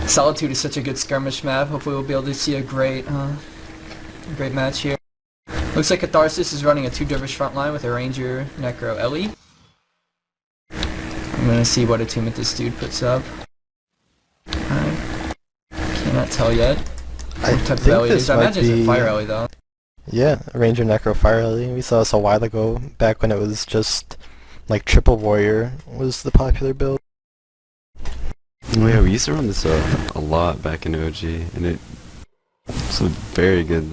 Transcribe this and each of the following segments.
Solitude is such a good skirmish map. Hopefully we'll be able to see a great match here. Looks like Catharsis is running a 2 Dervish front line with a Ranger, Necro, Ellie. I'm gonna see what attunement this dude puts up. I cannot tell yet. What type of Ellie it is. I imagine it's a Fire Ellie though. Yeah, a Ranger Necro Fire Ellie. We saw this a while ago, back when it was just like Triple Warrior was the popular build. Oh yeah, we used to run this a lot back in OG, and it's a very good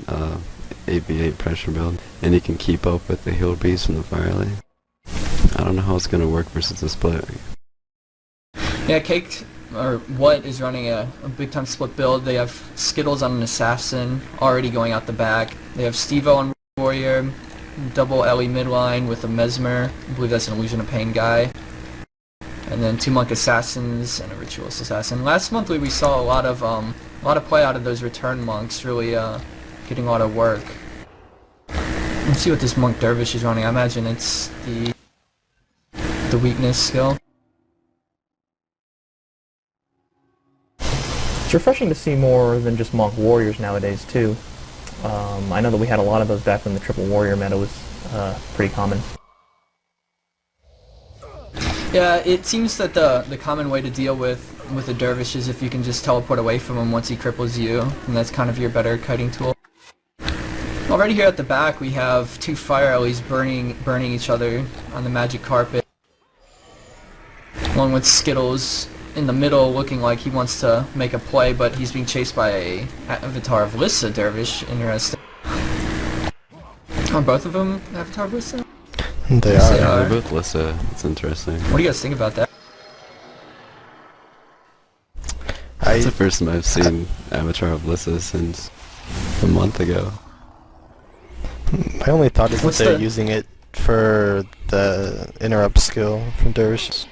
8v8 pressure build, and you can keep up with the heal beast from the Fire Ellie. I don't know how it's gonna work versus the split. Yeah, Cake, or What, is running a big time split build. They have Skittles on an Assassin, already going out the back. They have Stevo on Warrior, double Ellie midline with a Mesmer. I believe that's an Illusion of Pain guy. And then 2 Monk Assassins and a Ritualist Assassin. Last month we saw a lot of play out of those return monks, really getting a lot of work. Let's see what this Monk Dervish is running. I imagine it's the weakness skill. It's refreshing to see more than just Monk Warriors nowadays too. I know that we had a lot of those back when the Triple Warrior meta was pretty common. Yeah, it seems that the common way to deal with a Dervish is if you can just teleport away from him once he cripples you, and that's kind of your better kiting tool. Already here at the back we have 2 Fire Ellies burning each other on the magic carpet, along with Skittles in the middle looking like he wants to make a play, but he's being chased by a Avatar of Lissa Dervish. Interesting. Are both of them Avatar of Lissa? They Yes, are. they are. They're both Lissa. It's interesting. What do you guys think about that? It's the first time I've seen Avatar of Lissa since a month ago. My only thought is that What's they're the- using it for the interrupt skill from Dervish,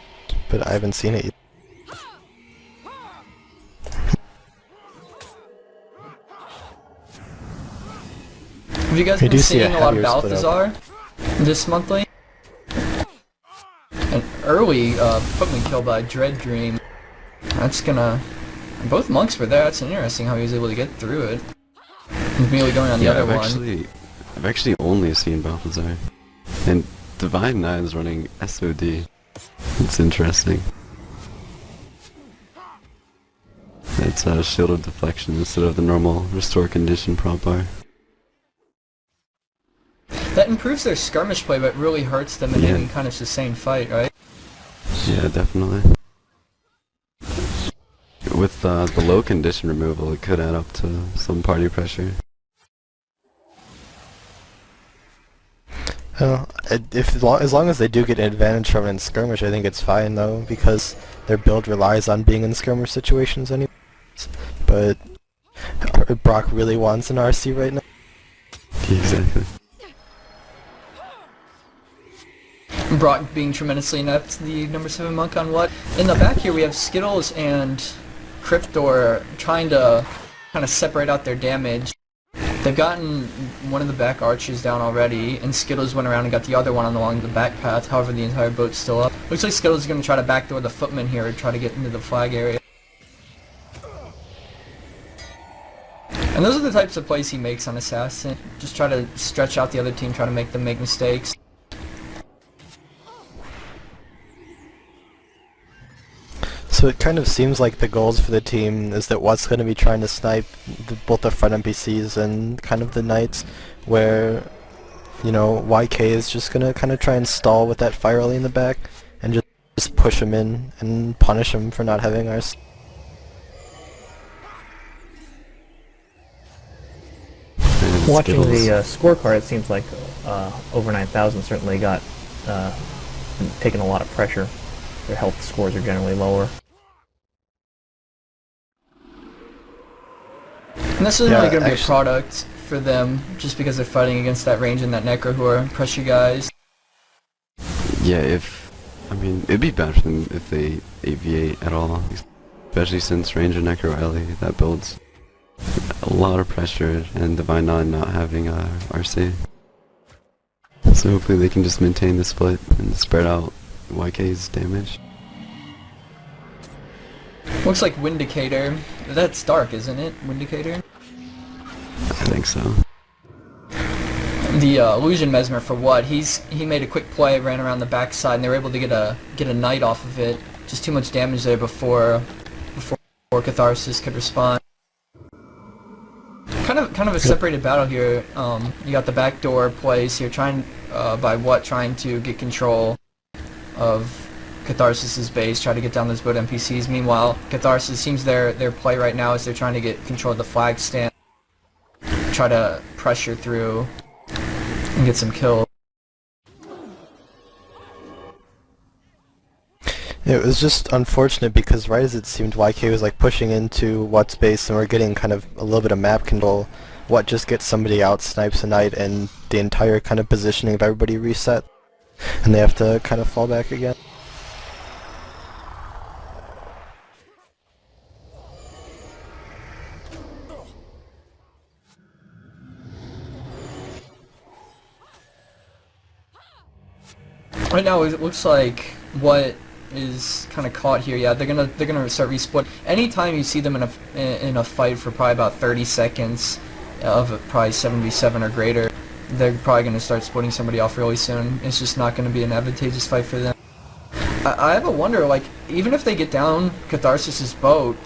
but I haven't seen it yet. Have you guys We been do see a seeing a lot of heavier split up. Balthazar this monthly? An early footman kill by Dread Dream. That's gonna... Both monks were there. That's interesting how he was able to get through it. He's merely going on the other one. I've actually only seen Balthazar. And Divine Nine's running SOD. It's interesting. It's a shield of deflection instead of the normal restore condition prop bar. That improves their skirmish play, but really hurts them in Yeah. any kind of sustained fight, right? Yeah, definitely. With the low condition removal, it could add up to some party pressure. As long as they do get an advantage from it in skirmish, I think it's fine though, because their build relies on being in skirmish situations anyways. But Brock really wants an RC right now. Exactly. Brock being tremendously inept, the number 7 monk on What. In the back here we have Skittles and Cryptor trying to kind of separate out their damage. They've gotten one of the back archers down already, and Skittles went around and got the other one along the back path. However, the entire boat's still up. Looks like Skittles is going to try to backdoor the footman here and try to get into the flag area. And those are the types of plays he makes on Assassin. Just try to stretch out the other team, try to make them make mistakes. So it kind of seems like the goals for the team is that What's going to be trying to snipe both the front NPCs and kind of the knights, where, you know, YK is just going to kind of try and stall with that Fire Ellie in the back and just push him in and punish him for not having our... Watching the scorecard, it seems like over 9,000 certainly got taken a lot of pressure. Their health scores are generally lower. And that's really going to be a actually- product for them, just because they're fighting against that range and that Necro who are pressure guys. Yeah, I mean, it'd be bad for them if they 8v8 at all. Especially since Ranger Necro Ellie, that builds a lot of pressure, and Divine Nine not having RC. So hopefully they can just maintain the split and spread out YK's damage. Looks like Windicator. That's dark, isn't it? Windicator? I think so. The illusion mesmer for what? He made a quick play, ran around the backside, and they were able to get a knight off of it. Just too much damage there before Catharsis could respond. Kind of a separated battle here. You got the backdoor plays here, trying to get control of Catharsis' base, try to get down those boat NPCs. Meanwhile, Catharsis seems their play right now is they're trying to get control of the flag stand, try to pressure through and get some kills. It was just unfortunate because right as it seemed YK was like pushing into What's base and we're getting kind of a little bit of map control, What just gets somebody out, snipes a knight, and the entire kind of positioning of everybody reset, and they have to kind of fall back again. Right now it looks like What is kind of caught here. Yeah, they're gonna start resplit. Anytime you see them in a fight for probably about 30 seconds of probably 7v7 or greater, they're probably gonna start splitting somebody off really soon. It's just not gonna be an advantageous fight for them. I have a wonder, like, even if they get down Catharsis' boat,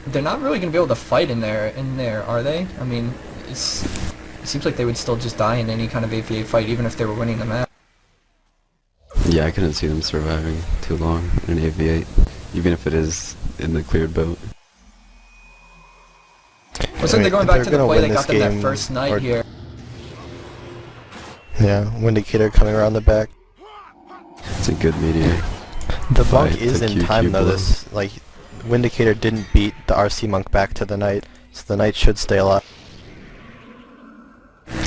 they're not really gonna be able to fight in there, are they? I mean, it seems like they would still just die in any kind of AVA fight, even if they were winning the match. Yeah, I couldn't see them surviving too long in an AV8, even if it is in the cleared boat. Looks like they're going back to the play that got them that first night here. Yeah, Windicator coming around the back. It's a good meteor. The monk is in time though. This, like, Windicator didn't beat the RC monk back to the knight, so the knight should stay alive.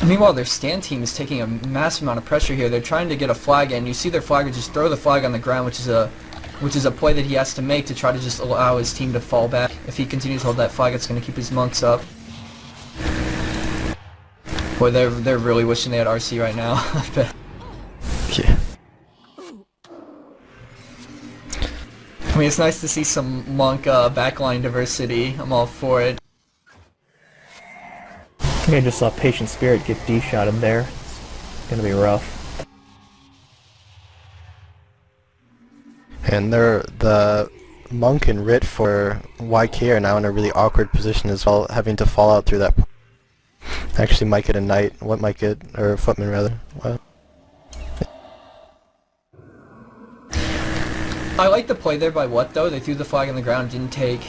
Meanwhile, their stand team is taking a massive amount of pressure here. They're trying to get a flag in. You see their flagger just throw the flag on the ground, which is a play that he has to make to try to just allow his team to fall back. If he continues to hold that flag, it's going to keep his monks up. Boy, they're really wishing they had RC right now. I bet. Yeah. I mean, it's nice to see some monk backline diversity. I'm all for it. I think I just saw Patient Spirit get D-shotted there. It's gonna be rough. And the monk and Rit for YK are now in a really awkward position as well, having to fall out through that. Actually might get a knight. What might get, or a footman rather. What? I like the play there by What though. They threw the flag on the ground, didn't take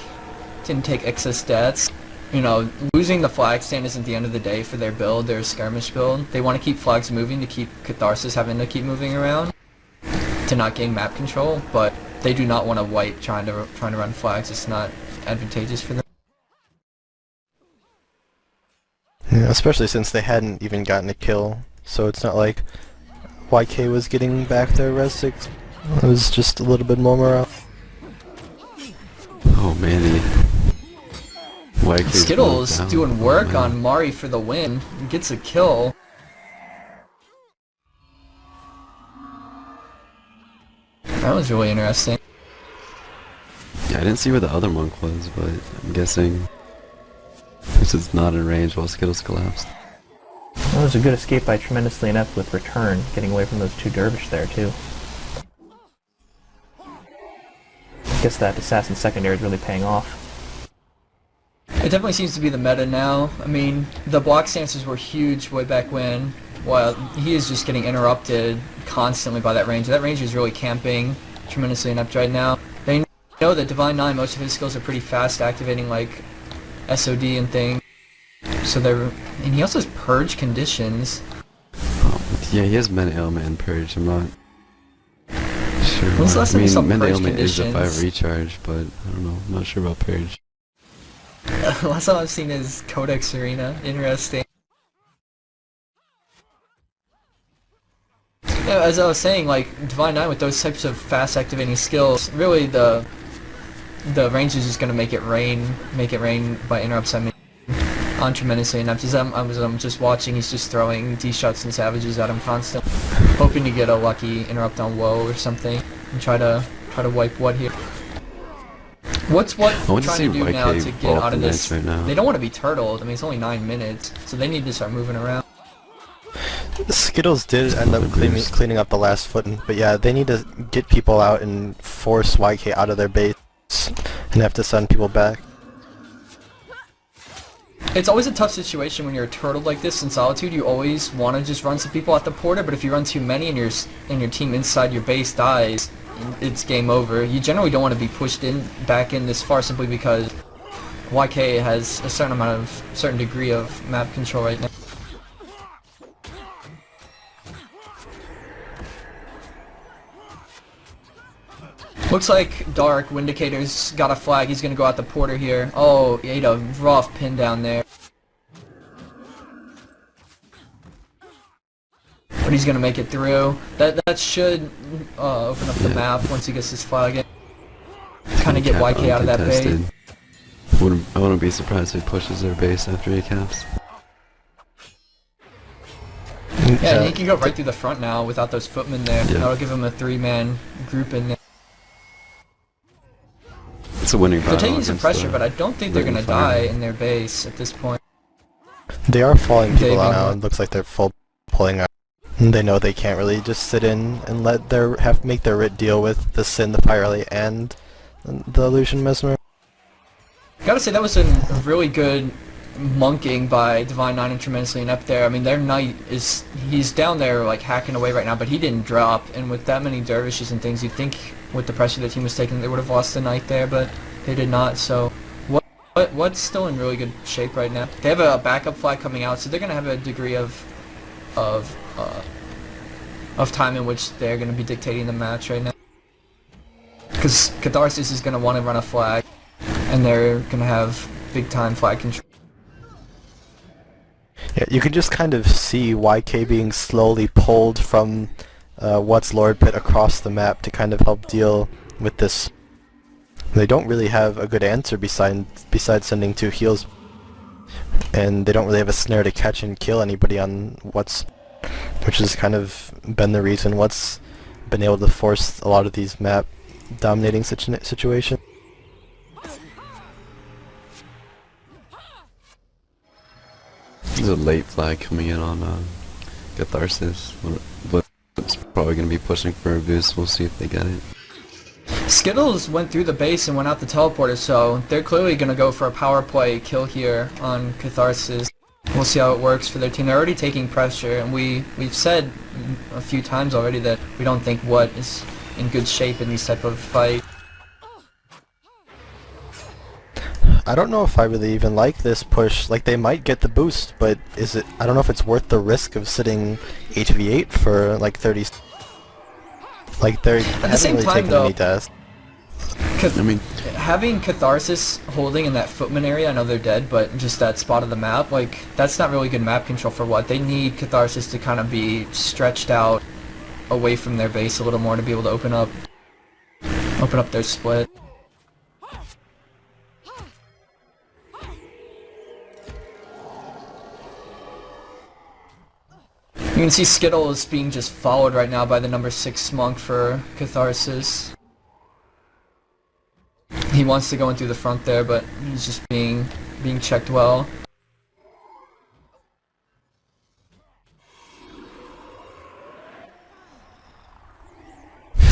excess stats. You know, losing the flag stand isn't the end of the day for their build, their skirmish build. They want to keep flags moving to keep Catharsis having to keep moving around to not gain map control, but they do not want to wipe trying to run flags. It's not advantageous for them. Yeah, especially since they hadn't even gotten a kill, so it's not like YK was getting back their res 6. It was just a little bit more morale. Oh man, Skittles doing work on Mari for the win. He gets a kill. That was really interesting. Yeah, I didn't see where the other monk was, but I'm guessing this is not in range while Skittles collapsed. Well, it was a good escape by Tremendously Inept with Return, getting away from those two dervish there too. I guess that assassin secondary is really paying off. It definitely seems to be the meta now. I mean, the block stances were huge way back when, while he is just getting interrupted constantly by that range. That range is really camping Tremendously Inept right now. They know that Divine 9, most of his skills are pretty fast, activating like SOD and things. So and he also has Purge conditions. Yeah, he has Meta Ailment and Purge, I'm not sure. When's the last time you saw Meta Purge Ailment is a conditions? 5 recharge, but I don't know, I'm not sure about Purge. Last time I've seen is Codex Arena. Interesting. Yeah, as I was saying, like Divine 9 with those types of fast activating skills, really the range is just gonna make it rain by interrupts. I mean, on Tremendously Inept. As I'm just watching, he's just throwing D-shots and savages at him constantly, hoping to get a lucky interrupt on Woe or something, and try to wipe What here. What's what I we're want to trying see to do now YK to get blow up out the of Knights this? right now. They don't want to be turtled. I mean, it's only 9 minutes, so they need to start moving around. Skittles did end up cleaning up the last foot, but yeah, they need to get people out and force YK out of their base and have to send people back. It's always a tough situation when you're turtled like this in Solitude. You always want to just run some people at the porter, but if you run too many and your team inside your base dies, it's game over. You generally don't want to be pushed back in this far simply because YK has a certain degree of map control right now. Looks like Dark Windicator's got a flag. He's gonna go out the porter here. Oh, he ate a rough pin down there. But he's gonna make it through. That should open up the map once he gets his flag in. Kind of get YK out of that base. I wouldn't be surprised if he pushes their base after he caps. Yeah, and he can go right through the front now without those footmen there. Yeah. That'll give him a 3-man group in there. It's a winning battle. They're taking some pressure, but I don't think they're gonna die fire. in their base at this point. They are falling people out David. now. It looks like they're full pulling out. And they know they can't really just sit in and make their writ deal with the Sin, the Fire Elite, and the Illusion Mesmer. Gotta say that was a really good monking by Divine 9 and Tremendously Inept there. I mean, their knight he's down there like hacking away right now, but he didn't drop. And with that many dervishes and things, you'd think with the pressure the team was taking, they would have lost the knight there, but they did not. So what's still in really good shape right now. They have a backup flag coming out, so they're gonna have a degree of time in which they're gonna be dictating the match right now. Because Catharsis is gonna want to run a flag, and they're gonna have big time flag control. Yeah, you can just kind of see YK being slowly pulled from What's Lord Pit across the map to kind of help deal with this. They don't really have a good answer besides sending 2 heals, and they don't really have a snare to catch and kill anybody on What's, which has kind of been the reason What's been able to force a lot of these map dominating situations. There's a late flag coming in on Catharsis. It's probably going to be pushing for a boost. We'll see if they get it. Skittles went through the base and went out the teleporter, so they're clearly going to go for a power play kill here on Catharsis. We'll see how it works for their team. They're already taking pressure, and we've said a few times already that we don't think What is in good shape in these type of fights. I don't know if I really even like this push. Like, they might get the boost, but I don't know if it's worth the risk of sitting 8v8 for like 30. Like, they haven't really taken any deaths. I mean, having Catharsis holding in that footman area, I know they're dead, but just that spot of the map, like, that's not really good map control for What. They need Catharsis to kind of be stretched out away from their base a little more to be able to open up their split. You can see Skittles being just followed right now by the number 6 monk for Catharsis. He wants to go in through the front there, but he's just being checked well.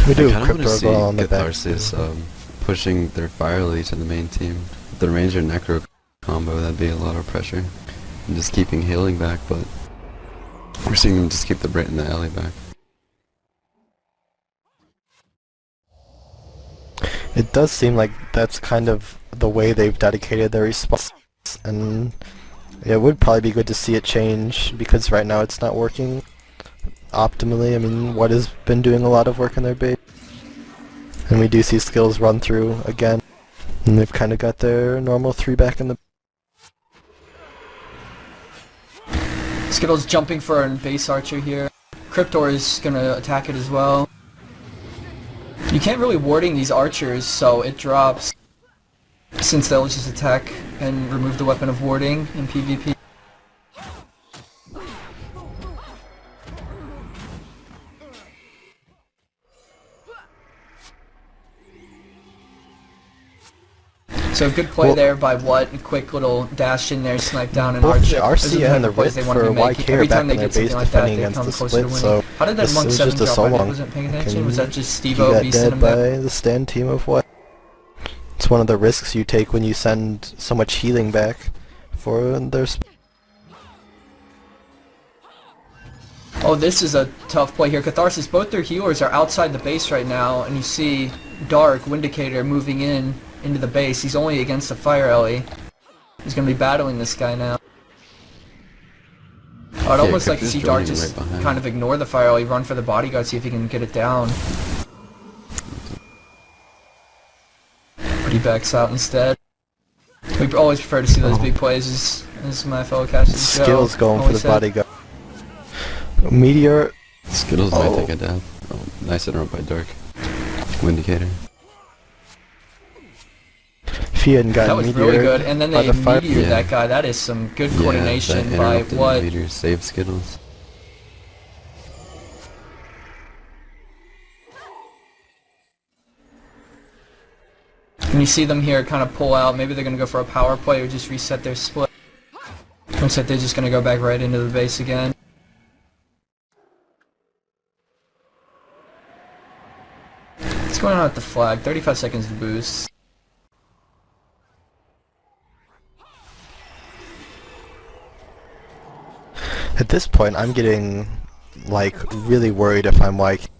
We do I kind of want to see on the back. Catharsis pushing their Fire Elite to the main team. The Ranger Necro combo, that'd be a lot of pressure. And just keeping healing back, but we're seeing them just keep the Brit in the alley back. It does seem like that's kind of the way they've dedicated their response, and it would probably be good to see it change, because right now it's not working optimally. I mean, What has been doing a lot of work in their base, and we do see skills run through again, and they've kind of got their normal 3 back in the... Skittles jumping for a base archer here. Cryptor is gonna attack it as well. You can't really warding these archers, so it drops, since they'll just attack and remove the weapon of warding in PvP. So good play there by What, a quick little dash in there, snipe down an both Archer. the RC and the Rit for YK are Every back time in they their get something base like that, defending they against come the closer to split, winning. so How did that this Monk is 7 just a drop? I solo. wasn't paying attention. Can Was that just he Stevo got beasting dead him by there? the stand team of What? It's one of the risks you take when you send so much healing back for their Oh, this is a tough play here. Catharsis, both their healers are outside the base right now, and you see Dark, Windicator, moving into the base. He's only against the Fire Ellie. He's going to be battling this guy now. I'd almost like to see Dark just kind of ignore the Fire Ellie, run for the bodyguard, see if he can get it down. But he backs out instead. We always prefer to see those big plays as my fellow casters go. Skills going for the bodyguard. Meteor. Skittles might take a death. Oh, nice interrupt by Dark. Windicator. If he hadn't gotten that was really good, and then they meteored that guy. That is some good coordination by What. Meteor saved Skittles. And you see them here kind of pull out. Maybe they're going to go for a power play or just reset their split. Looks like they're just going to go back right into the base again. What's going on with the flag? 35 seconds to boost. At this point, I'm getting, like, really worried if I'm like...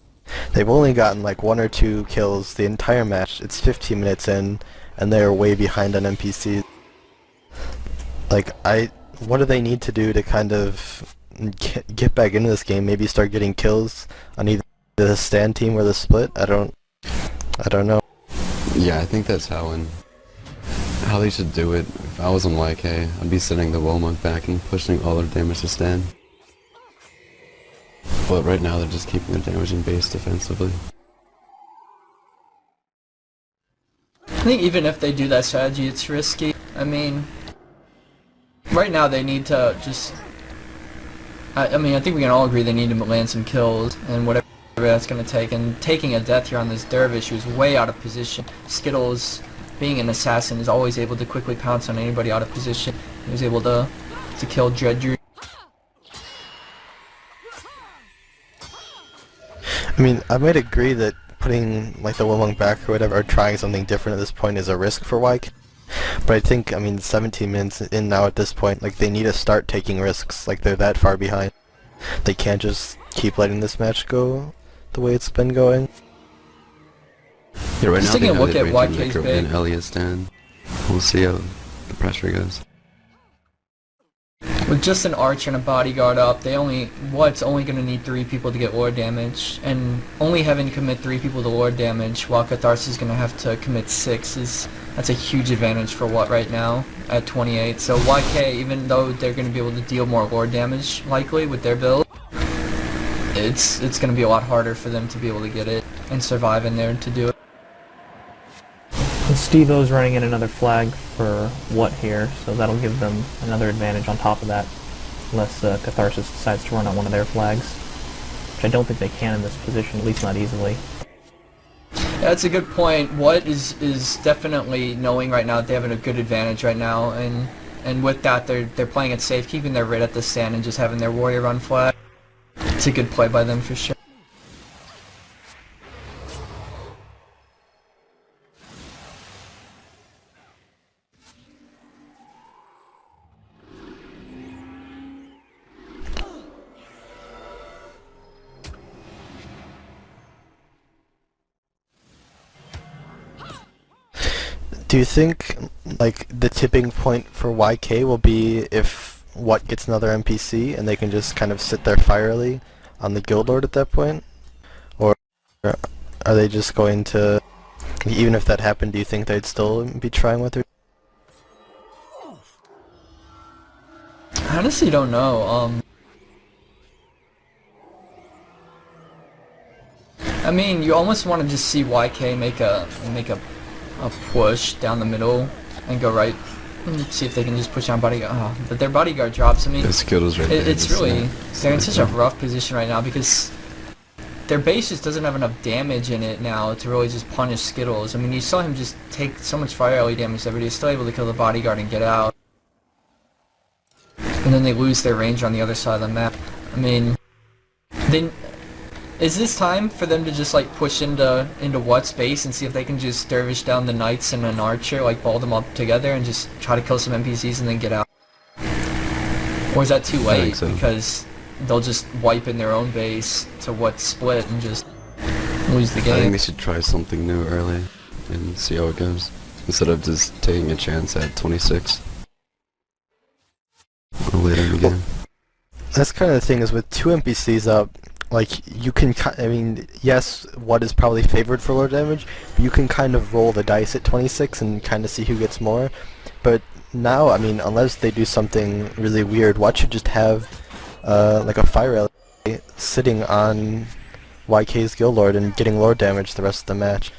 They've only gotten, like, 1 or 2 kills the entire match. It's 15 minutes in, and they're way behind on NPCs. Like, what do they need to do to kind of get back into this game? Maybe start getting kills on either the stand team or the split? I don't know. Yeah, I think that's how they should do it. If I was on YK, I'd be sending the Womonk back and pushing all their damage to stand. But right now they're just keeping their damage in base defensively. I think even if they do that strategy, it's risky. I mean, right now they need to just... I mean, I think we can all agree they need to land some kills, and whatever that's going to take. And taking a death here on this Dervish, who's way out of position. Skittles, being an assassin, is always able to quickly pounce on anybody out of position. He was able to kill Dredger. I mean, I might agree that putting, like, the Womonk back or whatever, or trying something different at this point is a risk for YK. But I think, I mean, 17 minutes in now at this point, like, they need to start taking risks. Like, they're that far behind. They can't just keep letting this match go the way it's been going. Yeah, right Just now taking a look they at have YK's Necro big. and Elliot stand. We'll see how the pressure goes. With just an archer and a bodyguard up, What's only going to need 3 people to get lord damage, and only having to commit 3 people to lord damage, while Catharsis is going to have to commit 6, that's a huge advantage for What right now at 28. So YK, even though they're going to be able to deal more lord damage likely with their build, it's going to be a lot harder for them to be able to get it and survive in there to do it. And Stevo's running in another flag for What here, so that'll give them another advantage on top of that, unless Catharsis decides to run on one of their flags, which I don't think they can in this position, at least not easily. Yeah, that's a good point. What is definitely knowing right now that they have a good advantage right now, and with that they're playing it safe, keeping their Rit at the stand and just having their warrior run flag. It's a good play by them for sure. Do you think, like, the tipping point for YK will be if What gets another NPC and they can just kind of sit there firely on the Guild Lord at that point? Or are they just going to, even if that happened, do you think they'd still be trying with her? I honestly don't know. I mean, you almost want to just see YK make a push down the middle and go right and see if they can just push down bodyguard. Oh, but their bodyguard drops. I mean, The Skittles right there. it's really they're in such a rough position right now because their base just doesn't have enough damage in it now to really just punish Skittles. I mean, you saw him just take so much fire alley damage there, but he's still able to kill the bodyguard and get out. And then they lose their range on the other side of the map. I mean, is this time for them to just like push into What's base and see if they can just dervish down the knights and an archer, like ball them up together and just try to kill some NPCs and then get out? Or is that too late? I think so. Because they'll just wipe in their own base to What's split and just lose the game. I think they should try something new early and see how it goes, instead of just taking a chance at 26 or later in the game. That's kind of the thing, is with 2 NPCs up, like, you can, I mean, yes, what is probably favored for low damage, but you can kind of roll the dice at 26 and kind of see who gets more. But now, I mean, unless they do something really weird, what should just have, like a fire alley sitting on YK's Guild Lord and getting lord damage the rest of the match.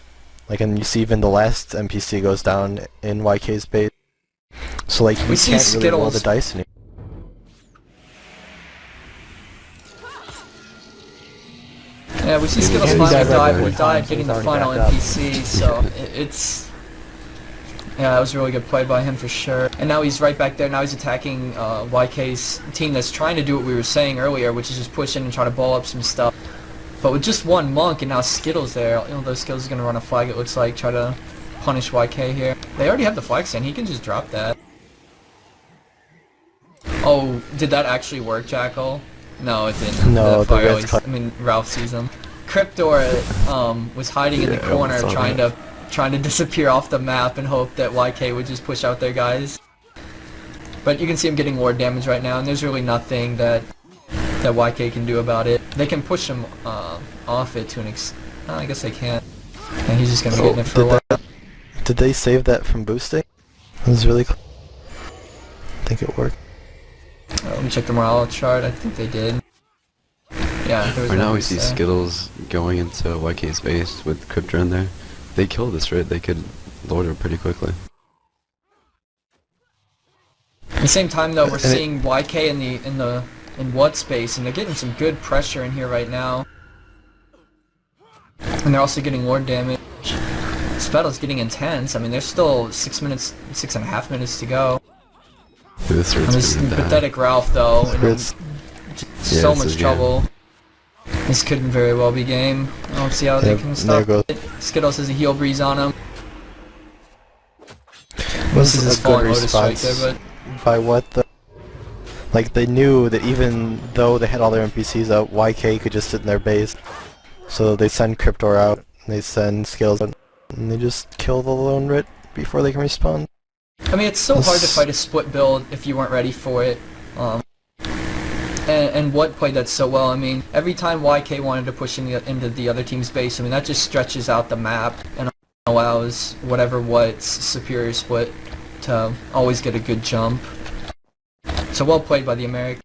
Like, and you see even the last NPC goes down in YK's base. So, like, we can't really roll the dice anymore. Yeah, we see Skittles finally died getting the final NPC, so it's... Yeah, that was a really good play by him for sure. And now he's right back there, now he's attacking YK's team that's trying to do what we were saying earlier, which is just push in and try to ball up some stuff. But with just one monk and now Skittles there, you know, those Skittles is going to run a flag, it looks like, try to punish YK here. They already have the flag stand, he can just drop that. Oh, did that actually work, Jakal? No, it didn't. No, the red's cut. I mean, Ralph sees him. Cryptor was hiding in the corner, trying to disappear off the map and hope that YK would just push out their guys. But you can see him getting ward damage right now, and there's really nothing that YK can do about it. They can push him off it to an I guess they can't. And he's just gonna be getting it for a while. Did they save that from boosting? It was really close. I think it worked. Let me check the morale chart. I think they did. Yeah, there was Right now we nothing see to say. Skittles going into YK's base with Cryptor in there. If they kill this, right, they could lord her pretty quickly. At the same time, though, we're seeing YK in What's base, and they're getting some good pressure in here right now. And they're also getting ward damage. This battle's getting intense. I mean, there's still 6.5 minutes to go. This And this pathetic Ralph, though, in so much trouble. This could very well be game. I don't see how they can stop it. Skittles has a heal breeze on him. This is his falling Lotus right there, but... By what the... Like, they knew that even though they had all their NPCs out, YK could just sit in their base. So they send Cryptor out, they send Skittles out, and they just kill the lone Rit before they can respawn. I mean, it's so hard to fight a split build if you weren't ready for it. And What played that so well. I mean, every time YK wanted to push into the other team's base, I mean, that just stretches out the map and allows whatever What's superior split to always get a good jump. So well played by the American.